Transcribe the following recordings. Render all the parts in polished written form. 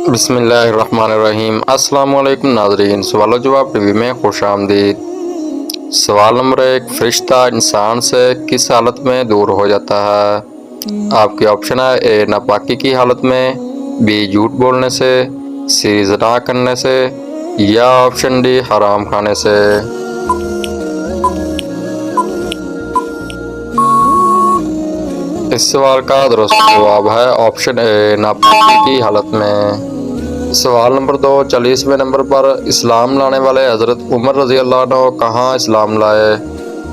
बिस्मिल्लाहिर्रहमानिर्रहीम। अस्सलामुअलैकुम नाज़रीन, सवाल जवाब टीवी में खुश आमदीद। सवाल नंबर 1, फरिश्ता इंसान से किस हालत में दूर हो जाता है? आपके ऑप्शन है ए नापाकी की हालत में, बी झूठ बोलने से, सी ज़िना करने से या ऑप्शन डी हराम खाने से। इस सवाल का दुरुस्त जवाब है ऑप्शन ए नापाकी की हालत में। सवाल नंबर 2, 40वें नंबर पर इस्लाम लाने वाले हज़रत उमर रज़ी अल्लाह अन्हु कहाँ इस्लाम लाए?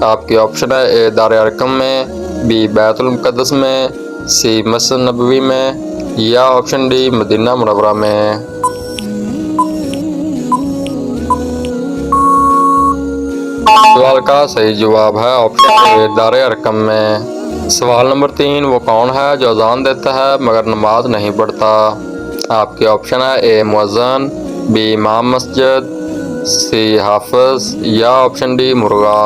आपके ऑप्शन है ए दार अरकम में, बी बैतुल मुक़द्दस में, सी मस्जिद नबवी में या ऑप्शन डी मदीना मुनव्वरा में। सवाल का सही जवाब है ऑप्शन ए दार अरकम में। सवाल नंबर 3, वो कौन है जो अजान देता है मगर नमाज नहीं पढ़ता? आपके ऑप्शन है ए मुअज्जिन, बी इमाम मस्जिद, सी हाफिज या ऑप्शन डी मुर्गा।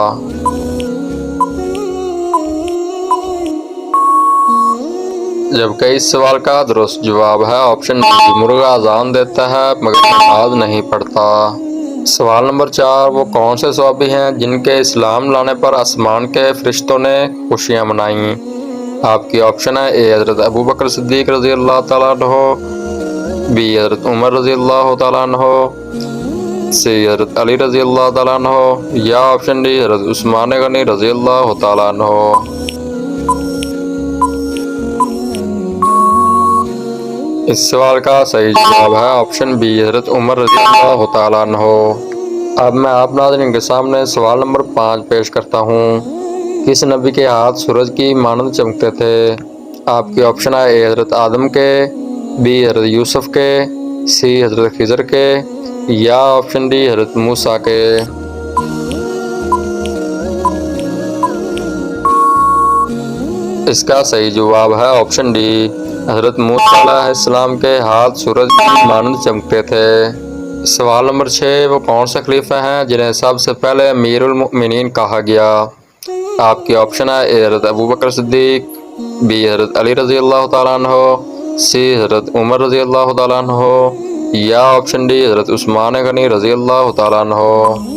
जबकि इस सवाल का दुरुस्त जवाब है ऑप्शन डी मुर्गा अजान देता है मगर नमाज नहीं पढ़ता। सवाल नंबर 4, वो कौन से सहाबी हैं जिनके इस्लाम लाने पर आसमान के फरिश्तों ने खुशियाँ मनाई? आपकी ऑप्शन है ए हज़रत अबू बकर सिद्दीक रज़ी अल्लाह तआला अन्हु, बी हज़रत उमर रज़ी अल्लाह तआला अन्हु, सी हज़रत अली रज़ी अल्लाह तआला अन्हु या ऑप्शन डी हज़रत उस्मान गनी रज़ी अल्लाह तआला अन्हु। इस सवाल का सही जवाब है ऑप्शन बी हज़रत उमर रज़ी अल्लाह तआला अन्हु। अब मैं आप नाज़रीन के सामने सवाल नंबर 5 पेश करता हूँ। किस नबी के हाथ सूरज की मानंद चमकते थे? आपके ऑप्शन है ए हज़रत आदम के, बी हज़रत यूसुफ के, सी हज़रत खिज़र के या ऑप्शन डी हज़रत मूसा के। इसका सही जवाब है ऑप्शन डी हज़रत मूसा अलैहिस्सलाम के हाथ सूरज की मानंद चमकते थे। सवाल नंबर 6, वो कौन से खलीफा हैं जिन्हें सबसे पहले अमीरुल मोमिनीन कहा गया? आपके ऑप्शन है ए हज़रत अबू बकर सिद्दीक, बी हज़रत अली रज़ी अल्लाह तआला अन्हु, सी हज़रत उमर रज़ी अल्लाह तआला अन्हु या ऑप्शन डी हज़रत उस्मान गनी रज़ी अल्लाह तआला अन्हु।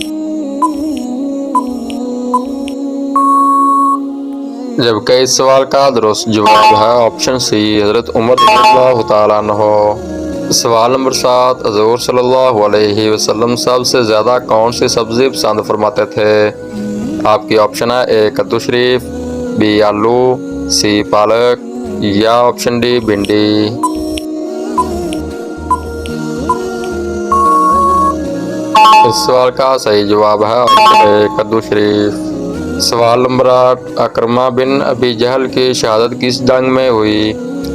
जबकि इस सवाल का दुरुस्त जवाब है ऑप्शन सी हज़रत उमर रज़ियल्लाहु तआला अन्हु। सवाल नंबर 7, हुज़ूर सल्लल्लाहु अलैहि वसल्लम सबसे ज़्यादा कौन सी सब्ज़ी पसंद फरमाते थे? आपकी ऑप्शन है ए कद्दू शरीफ, बी आलू, सी पालक या ऑप्शन डी भिंडी। इस सवाल का सही जवाब है ऑप्शन ए कद्दू शरीफ। सवाल नंबर 8, अकरमा बिन अबी जहल की शहादत किस जंग में हुई?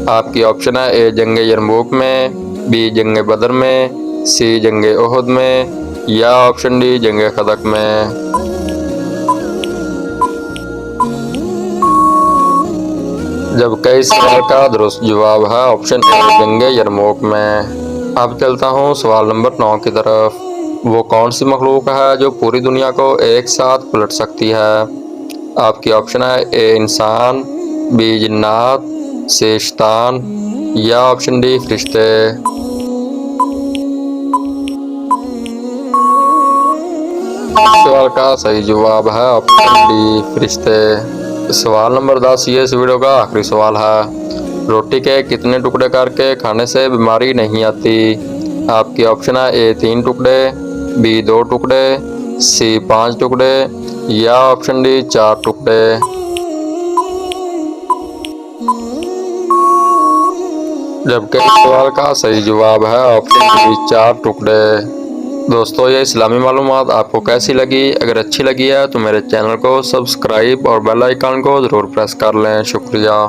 आपकी ऑप्शन है ए जंग यरमुक में, बी जंग बदर में, सी जंग उहद में या ऑप्शन डी जंग खंदक में। जबकि इस सवाल का दुरुस्त जवाब है ऑप्शन ए जंग यरमुक में। अब चलता हूँ सवाल नंबर 9 की तरफ। वो कौन सी मखलूक है जो पूरी दुनिया को एक साथ पलट सकती है? आपकी ऑप्शन है ए इंसान, बी जिन्नात, सी शैतान या ऑप्शन डी फरिश्ते। सवाल का सही जवाब है ऑप्शन डी फरिश्ते। सवाल नंबर 10, ये इस वीडियो का आखिरी सवाल है। रोटी के कितने टुकड़े करके खाने से बीमारी नहीं आती? आपकी ऑप्शन है ए 3 टुकड़े, बी 2 टुकड़े, सी 5 टुकड़े या ऑप्शन डी 4 टुकड़े। जबकि इस सवाल का सही जवाब है ऑप्शन डी 4 टुकड़े। दोस्तों, ये इस्लामी मालूमात आपको कैसी लगी? अगर अच्छी लगी है तो मेरे चैनल को सब्सक्राइब और बेल आइकन को ज़रूर प्रेस कर लें। शुक्रिया।